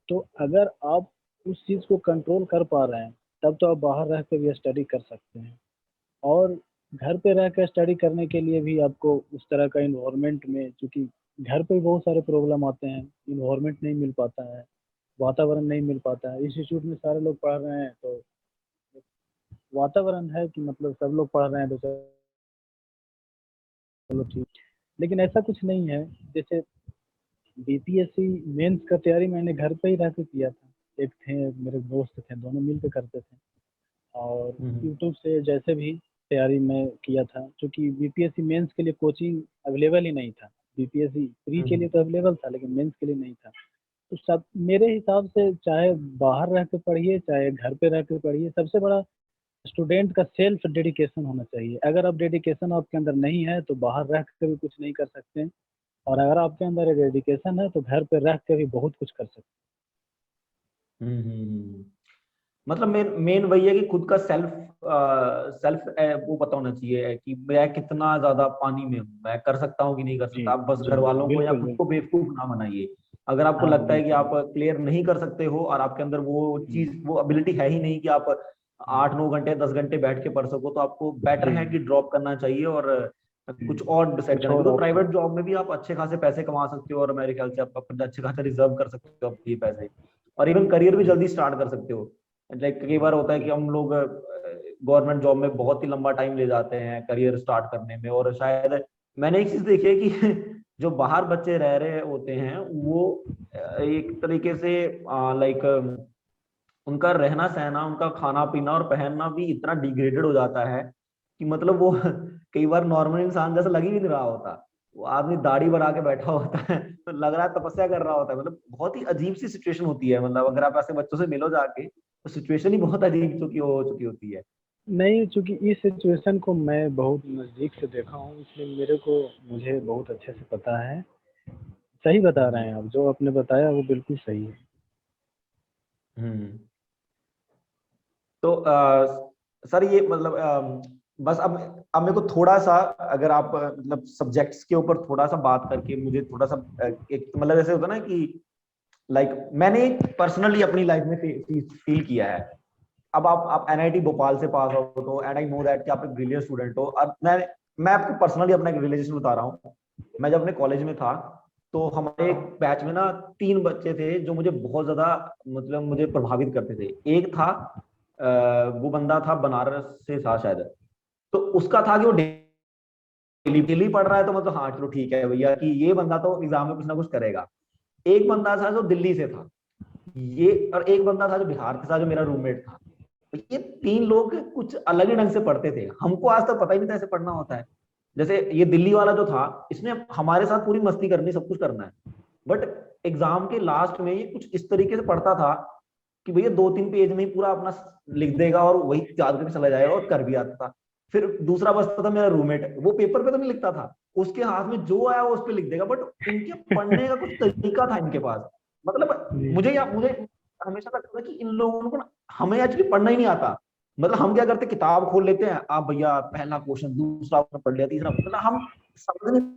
तो अगर आप उस चीज़ को कंट्रोल कर पा रहे हैं तब तो आप बाहर रह के भी स्टडी कर सकते हैं। और घर पे रह के स्टडी करने के लिए भी आपको उस तरह का इन्वायरमेंट में, क्योंकि घर पे बहुत सारे प्रॉब्लम आते हैं, इन्वायरमेंट नहीं मिल पाता है, वातावरण नहीं मिल पाता है। इंस्टीट्यूट में सारे लोग पढ़ रहे हैं तो वातावरण है कि मतलब सब लोग पढ़ रहे हैं तो चलो ठीक। लेकिन ऐसा कुछ नहीं है। जैसे बीपीएससी मेंस का तैयारी मैंने घर पे ही रह के किया था। एक थे मेरे दोस्त थे, दोनों मिल के करते थे। और
हम्म।
यूट्यूब से जैसे भी तैयारी मैं किया था, क्योंकि बीपीएससी मेंस के लिए कोचिंग अवेलेबल ही नहीं था। बीपीएससी प्री के लिए
हम्म।
तो अवेलेबल था लेकिन मेंस के लिए नहीं था। तो सब मेरे हिसाब से चाहे बाहर रह के पढ़िए चाहे घर पे रह के पढ़िए, सबसे बड़ा स्टूडेंट का सेल्फ डेडिकेशन होना चाहिए। अगर आप डेडिकेशन आपके अंदर नहीं है तो बाहर रह के भी कुछ नहीं कर सकते हैं, और अगर आपके अंदर डेडिकेशन है तो घर पे रह के भी बहुत कुछ कर सकते
हम्म। मतलब मेन मेन वही है कि खुद का सेल्फ वो पता होना चाहिए कि मैं कितना ज्यादा पानी में हूँ, मैं कर सकता हूँ कि नहीं कर
हैं।
सकता। आप बस
जी
घर
जी,
वालों को या
बिल्कुल
खुद को
बिल्कुल।
बेवकूफ ना बनाइए। अगर आपको
हाँ
लगता है कि
बिल्कुल।
आप क्लियर नहीं कर सकते हो और आपके अंदर वो
हम्म,
चीज वो एबिलिटी है ही नहीं कि आप
हम्म,
8 9 घंटे 10 घंटे बैठ के पढ़ सको, तो आपको बेटर
जी
है कि ड्रॉप करना चाहिए और कुछ
हम्म,
और डिसाइड
कुछ
करना,
और
बिकॉज
ऑप्शन।
प्राइवेट जॉब में भी आप अच्छे खासे पैसे कमा सकते हो और मेरे ख्याल से आप अपने अच्छे खासे रिजर्व कर सकते हो अपने ये पैसे, और इवन करियर भी जल्दी स्टार्ट कर सकते हो। लाइक कई बार होता है कि हम लोग गवर्नमेंट जॉब में बहुत ही लंबा टाइम ले जाते हैं करियर स्टार्ट करने में, और शायद मैंने एक चीज देखी है कि जो बाहर बच्चे रह रहे होते हैं वो एक तरीके से लाइक उनका रहना सहना, उनका खाना पीना और पहनना भी इतना डिग्रेडेड हो जाता है कि मतलब वो कई बार नॉर्मल इंसान जैसा लग ही नहीं रहा होता। वो आदमी दाढ़ी बना के बैठा होता है तो लग रहा है तपस्या कर रहा होता है। मतलब बहुत ही अजीब सी सिचुएशन होती है, मतलब अगर आप ऐसे बच्चों से मिलो जाके तो सिचुएशन ही बहुत अजीब हो चुकी होती है।
नहीं, चूंकि इस सिचुएशन को मैं बहुत नज़दीक से देखा हूँ इसलिए मुझे बहुत अच्छे से पता है। सही बता रहे
हम्म।
हैं आप, जो आपने बताया वो बिल्कुल सही है।
हम्म। तो सर ये मतलब बस अब मेरे को थोड़ा सा, अगर आप मतलब सब्जेक्ट्स के ऊपर थोड़ा सा बात करके मुझे थोड़ा सा एक मतलब ऐसे होता है ना कि लाइक मैंने पर्सनली अपनी लाइफ में फील किया है। अब आप एनआईटी भोपाल से पास आउट हो एंड आई नो दैट कि आप एक ब्रिलियंट स्टूडेंट हो। अब मैं आपको पर्सनली अपना एक रिलेशन बता रहा हूँ। मैं जब अपने कॉलेज में था तो हमारे एक बैच में ना 3 बच्चे थे जो मुझे बहुत ज्यादा मतलब मुझे प्रभावित करते थे। एक था वो बंदा था बनारस से था शायद। तो उसका था कि वो डेली डेली पढ़ रहा है, तो मतलब हाँ चलो ठीक है भैया कि ये बंदा तो एग्जाम में कुछ ना कुछ करेगा। एक बंदा था जो दिल्ली से था, ये, और एक बंदा था जो बिहार से था जो मेरा रूममेट था। तो ये 3 लोग कुछ अलग ही ढंग से पढ़ते थे, हमको आज तक पता ही नहीं था ऐसे पढ़ना होता है। जैसे ये दिल्ली वाला जो था, इसने हमारे साथ पूरी मस्ती करनी, सब कुछ करना है, बट एग्जाम के लास्ट में ये कुछ इस तरीके से पढ़ता था कि भैया 2 3 पेज में ही पूरा अपना लिख देगा और वही याद करके चला जाएगा, और कर भी आता था। फिर दूसरा बचता था मेरा रूममेट, वो पेपर पे तो नहीं लिखता था, उसके हाथ में जो आया वो उस पर लिख देगा, बट इनके पढ़ने का कुछ तरीका था इनके पास। मतलब
जी
मुझे हमेशा लगता था कि इन लोगों को ना, हमें एक्चुअली पढ़ना ही नहीं आता। मतलब हम क्या करते, किताब खोल लेते हैं, आप भैया पहला क्वेश्चन दूसरा क्वेश्चन पढ़ लिया तीसरा, मतलब हम समझ नहीं।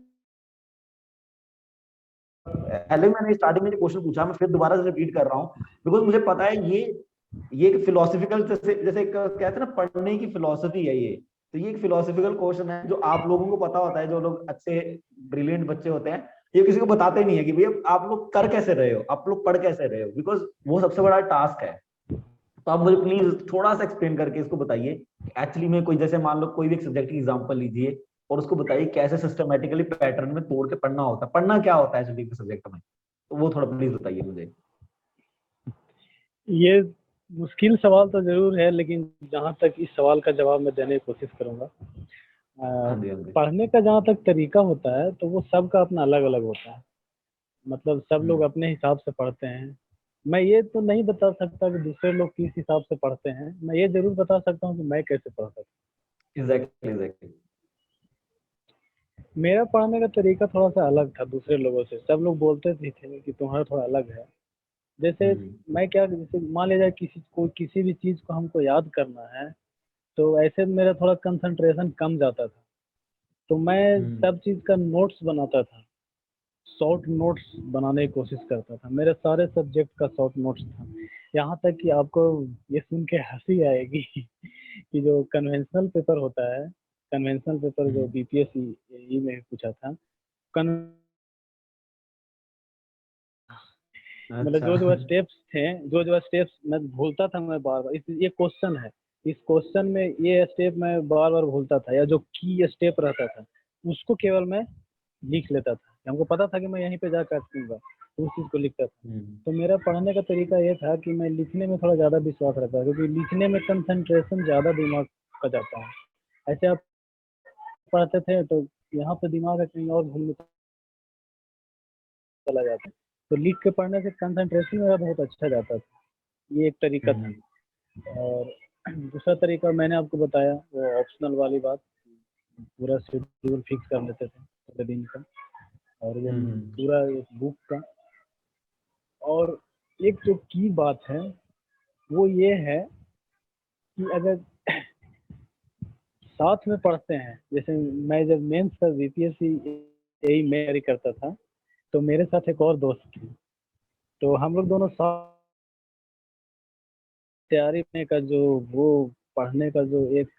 पहले मैंने स्टार्टिंग में जो क्वेश्चन पूछा मैं फिर दोबारा से रिपीट कर रहा हूँ, बिकॉज मुझे पता है ये एक फिलोसफिकल, जैसे जैसे एक कहते हैं ना पढ़ने की फिलोसफी है ये। तो ये एक फिलोसफिकल क्वेश्चन है जो आप लोगों को पता होता है, जो लोग अच्छे ब्रिलियंट बच्चे होते हैं। ये किसी को बताते नहीं है कि भैया आप लोग कर कैसे रहे हो, आप लोग पढ़ कैसे रहे हो, बिकॉज वो सबसे बड़ा टास्क है। तो आप मुझे प्लीज थोड़ा सा एक्सप्लेन करके इसको बताइए एक्चुअली में, कोई जैसे मान लो कोई भी एक सब्जेक्ट की एग्जांपल लीजिए और उसको बताइए कैसे सिस्टमेटिकली पैटर्न में तोड़ के पढ़ना होता है, पढ़ना क्या होता है सब्जेक्ट में, तो वो थोड़ा प्लीज बताइए मुझे।
ये मुश्किल सवाल तो जरूर है, लेकिन जहाँ तक इस सवाल का जवाब मैं देने की कोशिश करूंगा।
हाँ जी, हाँ जी।
पढ़ने का जहाँ तक तरीका होता है तो वो सबका अपना अलग अलग होता है। मतलब सब लोग
हम्म।
अपने हिसाब से पढ़ते हैं। मैं ये तो नहीं बता सकता कि दूसरे लोग किस हिसाब से पढ़ते हैं, मैं ये जरूर बता सकता हूँ कि मैं कैसे पढ़ता था।
Exactly exactly.
मेरा पढ़ने का तरीका थोड़ा सा अलग था दूसरे लोगों से। सब लोग बोलते भी थे कि तुम्हारा थोड़ा अलग है। जैसे
हम्म
मैं क्या, जैसे मान लिया जाए किसी भी चीज को हमको याद करना है, तो ऐसे मेरा थोड़ा कंसंट्रेशन कम जाता था। तो मैं
हम्म
सब चीज का नोट्स बनाता था, शॉर्ट नोट्स बनाने की कोशिश करता था। मेरे सारे सब्जेक्ट का शॉर्ट नोट्स था। यहाँ तक कि आपको ये सुन के हंसी आएगी कि जो कन्वेंशनल पेपर होता है, कन्वेंशनल पेपर जो
हम्म,
बीपीएससी में पूछा था, कन मतलब
अच्छा।
जो स्टेप्स थे, जो स्टेप्स मैं भूलता था, मैं बार बार ये क्वेश्चन है, इस क्वेश्चन में ये स्टेप मैं बार बार भूलता था, या जो की स्टेप रहता था उसको केवल मैं लिख लेता था। हमको पता था कि मैं यहीं पे जाकर अटकूंगा, तो उस चीज को लिखता था।
हम्म
तो मेरा पढ़ने का तरीका ये था कि मैं लिखने में थोड़ा ज्यादा विश्वास रखता था, क्योंकि लिखने में कंसंट्रेशन ज्यादा दिमाग का जाता है। ऐसे आप पढ़ते थे तो यहाँ पे दिमाग है कहीं और घूमने चला जाता है। तो लिख के पढ़ने से कंसंट्रेशन मेरा बहुत अच्छा जाता था। ये एक तरीका था।
हम्म
और दूसरा तरीका मैंने आपको बताया, वो ऑप्शनल वाली बात, पूरा शेड्यूल फिक्स कर लेते थे पूरे दिन का, और वो
हम्म
पूरा एक बुक का। और एक जो की बात है वो ये है कि अगर साथ में पढ़ते हैं, जैसे मैं जब मेंस का बीपीएससी यही मैं तैयारी करता था, तो मेरे साथ एक और दोस्त थी, तो हम लोग दोनों साथ तैयारी करने का जो वो पढ़ने का जो एक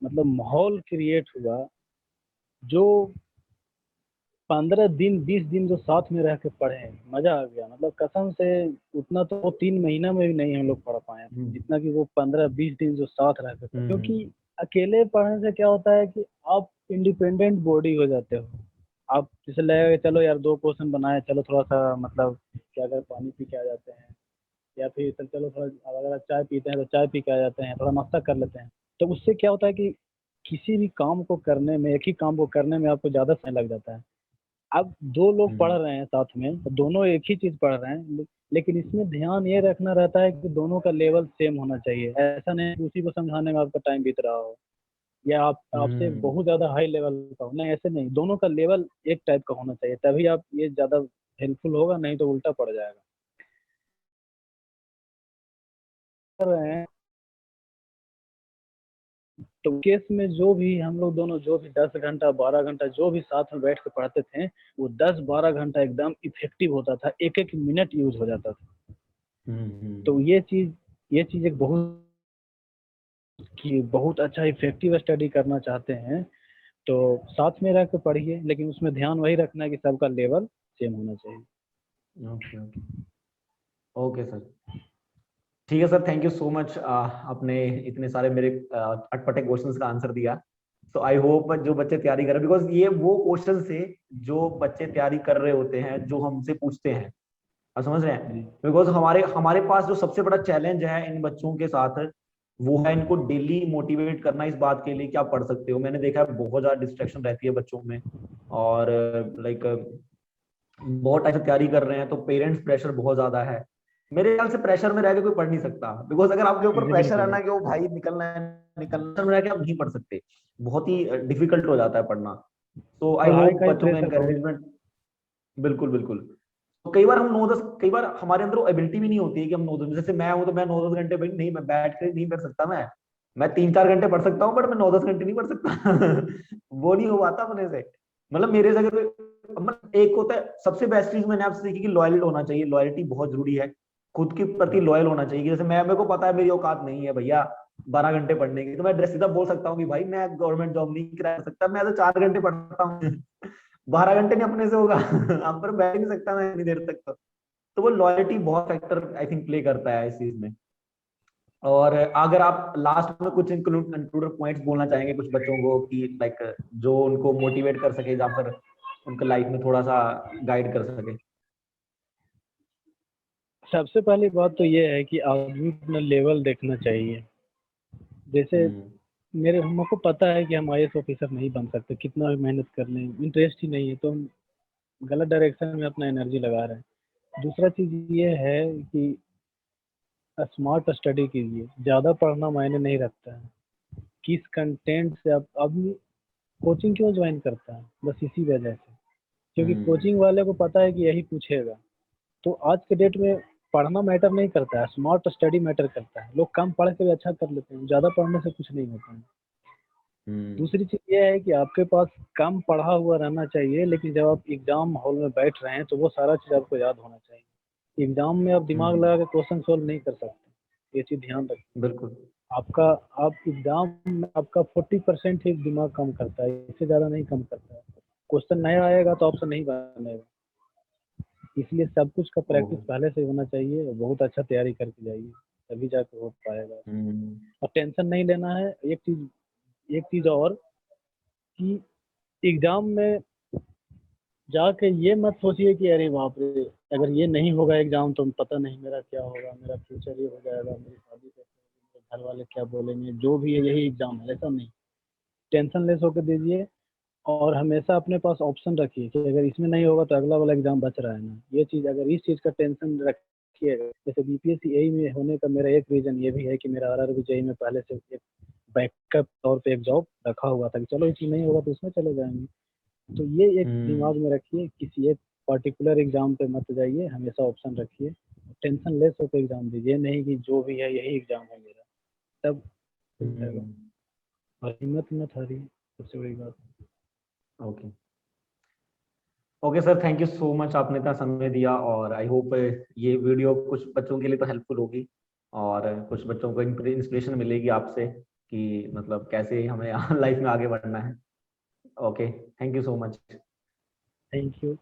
मतलब माहौल क्रिएट हुआ, जो 15 दिन 20 दिन जो साथ में रह के पढ़े, मजा आ गया। मतलब कसम से उतना तो वो 3 महीना में भी नहीं हम लोग पढ़ पाए,
हम्म
जितना कि वो 15 20 दिन जो साथ रह के पढ़े।
हम्म
क्योंकि अकेले पढ़ने से क्या होता है कि आप इंडिपेंडेंट बॉडी हो जाते हो। आप जैसे लगेगा कि चलो यार 2 क्वेश्चन बनाए, चलो थोड़ा सा मतलब क्या अगर पानी पी के आ जाते हैं, या फिर चलो थोड़ा, अगर आप चाय पीते हैं तो चाय पी के आ जाते हैं, थोड़ा नाश्ता कर लेते हैं। तो उससे क्या होता है कि किसी भी काम को करने में, एक ही काम को करने में आपको ज़्यादा समय लग जाता है। अब 2 लोग पढ़
हम्म
रहे हैं साथ में, तो दोनों एक ही चीज पढ़ रहे हैं, लेकिन इसमें ध्यान ये रखना रहता है कि दोनों का लेवल सेम होना चाहिए। ऐसा नहीं कि उसी को समझाने में आपका टाइम बीत रहा हो, या आप आपसे
हम्म
बहुत ज्यादा हाई लेवल का हो, नहीं ऐसे नहीं, दोनों का लेवल एक टाइप का होना चाहिए, तभी आप ये ज्यादा हेल्पफुल होगा, नहीं तो उल्टा पड़ जाएगा। कर रहे हैं, तो केस में जो भी हम लोग दोनों जो भी 10 घंटा 12 घंटा जो भी साथ में बैठ के पढ़ते थे, वो 10 12 घंटा एकदम इफेक्टिव होता था, एक एक मिनट यूज हो जाता था। तो
हम्म।
ये चीज एक बहुत, कि बहुत अच्छा इफेक्टिव स्टडी करना चाहते हैं तो साथ में रह के पढ़िए, लेकिन उसमें ध्यान वही रखना है कि सबका लेवल सेम होना चाहिए।
Okay okay okay sir. ठीक है sir, thank you so much. आपने इतने सारे मेरे अटपटे क्वेश्चंस का आंसर दिया। तो आई होप जो बच्चे तैयारी कर रहे हैं, बिकॉज ये वो क्वेश्चन थे जो बच्चे तैयारी कर रहे होते हैं, जो हमसे पूछते हैं। आप समझ रहे हैं?
जी
बिकॉज हमारे हमारे पास जो सबसे बड़ा चैलेंज है इन बच्चों के साथ, वो है इनको डेली मोटिवेट करना इस बात के लिए कि आप पढ़ सकते हो। मैंने देखा है बहुत ज्यादा डिस्ट्रैक्शन रहती है बच्चों में, और लाइक बहुत टाइम से तैयारी कर रहे हैं, तो पेरेंट्स प्रेशर बहुत ज्यादा है। मेरे ख्याल से प्रेशर में रह के कोई पढ़ नहीं सकता, बिकॉज अगर आपके ऊपर
जी
प्रेशर है
बिल्कुल।
ना कि वो भाई निकलना है, निकलना में रह के आप नहीं पढ़ सकते। बहुत ही डिफिकल्ट हो जाता है पढ़ना। तो आई
पढ़ाई
होप
का ही
बच्चों को
प्रेशर बहुत।
एनकरेजमेंट। बिल्कुल बिल्कुल। तो कई बार हम 9 10, कई बार हमारे अंदर वो एबिलिटी भी नहीं होती है कि हम 9 10, जैसे मैं हूं तो मैं 9 10 घंटे भाई नहीं, मैं बैठ के नहीं पढ़ सकता। मैं 3 4 घंटे पढ़ सकता हूँ, बट मैं 9 10 घंटे नहीं पढ़ सकता। वो नहीं हो पाता अपने से। मतलब मेरे से अगर मतलब एक होता है, सबसे बेस्ट चीज मैंने आपसे सीखी कि लॉयल होना चाहिए। लॉयल्टी बहुत जरूरी है, खुद के प्रति लॉयल होना चाहिए। जैसे मैं, मेरे को पता है मेरी औकात नहीं है भैया 12 घंटे पढ़ने की, तो मैं सीधा बोल सकता हूँ कि भाई मैं गवर्नमेंट जॉब नहीं करा सकता, मैं तो 4 घंटे पढ़ता हूँ। 12 घंटे नहीं अपने से होगा। आप पर बैठ नहीं सकता मैं इतनी देर तक। तो वो लॉयल्टी बहुत फैक्टर आई थिंक प्ले करता है इस चीज में। और अगर आप लास्ट में कुछ इंक्लूडर पॉइंट्स बोलना चाहेंगे कुछ बच्चों को कि लाइक जो उनको मोटिवेट कर सके, जहाँ पर उनका लाइफ में थोड़ा सा गाइड कर सके।
सबसे पहली बात तो ये है कि आदमी अपना लेवल देखना चाहिए। जैसे
हम्म
मेरे हमको पता है कि हम आईएएस ऑफिसर नहीं बन सकते, कितना भी मेहनत कर लें, इंटरेस्ट ही नहीं है, तो हम गलत डायरेक्शन में अपना एनर्जी लगा रहे हैं। दूसरा चीज ये है कि स्मार्ट स्टडी कीजिए, ज़्यादा पढ़ना मायने नहीं रखता है। किस कंटेंट से आप आदमी कोचिंग क्यों ज्वाइन करता है, बस इसी वजह से, क्योंकि
हम्म
कोचिंग वाले को पता है कि यही पूछेगा। तो आज के डेट में पढ़ना मैटर नहीं करता है, स्मार्ट स्टडी मैटर करता है। लोग कम पढ़ के भी अच्छा कर लेते हैं, ज़्यादा पढ़ने से कुछ नहीं होता है। दूसरी चीज़ ये है कि आपके पास कम पढ़ा हुआ रहना चाहिए, लेकिन जब आप एग्जाम हॉल में बैठ रहे हैं तो वो सारा चीज़ आपको याद होना चाहिए। एग्जाम में आप दिमाग लगा के क्वेश्चन सोल्व नहीं कर सकते, ये चीज़ ध्यान रखिए।
बिल्कुल।
आपका आप एग्जाम में आपका 40% ही दिमाग काम करता है, इससे ज़्यादा नहीं काम करता है। क्वेश्चन नया आएगा तो आपसे नहीं बनेगा, इसलिए सब कुछ का प्रैक्टिस
ओह।
पहले से होना चाहिए और बहुत अच्छा तैयारी करके जाइए, तभी जाके हो पाएगा।
हम्म।
और टेंशन नहीं लेना है। एक चीज़ और कि एग्जाम में जाके ये मत सोचिए कि अरे बाप रे, अगर ये नहीं होगा एग्जाम तो पता नहीं मेरा क्या होगा, मेरा फ्यूचर ये हो जाएगा, मेरी शादी कैसे होगी, मेरे घर वाले क्या बोलेंगे, जो भी है यही एग्जाम है, ऐसा नहीं। टेंशन लेस होकर दीजिए और हमेशा अपने पास ऑप्शन रखिए कि अगर इसमें नहीं होगा तो अगला वाला एग्जाम बच रहा है ना। ये चीज़, अगर इस चीज़ का टेंशन रखिएगा, जैसे बीपीएससी एई में होने का मेरा एक रीजन ये भी है कि मेरा आरआरबी जेई में पहले से एक बैकअप तौर पे एक जॉब रखा हुआ था कि चलो ये चीज़ नहीं होगा तो उसमें चले जाएंगे। तो ये एक दिमाग में रखिए, किसी एक पर्टिकुलर एग्जाम पे मत जाइए, हमेशा ऑप्शन रखिए, टेंशन लेस होकर एग्जाम दीजिए, नहीं कि जो भी है यही एग्जाम है मेरा, तब हो जाएगा।
हम्म।
और हिम्मत मत हारिए, सबसे बड़ी बात।
Okay. Okay sir, thank you so much, आपने इतना समय दिया, और आई होप ये वीडियो कुछ बच्चों के लिए तो हेल्पफुल होगी, और कुछ बच्चों को इंस्पिरेशन मिलेगी आपसे कि मतलब कैसे हमें लाइफ में आगे बढ़ना है। Okay, thank you so much.
Thank you.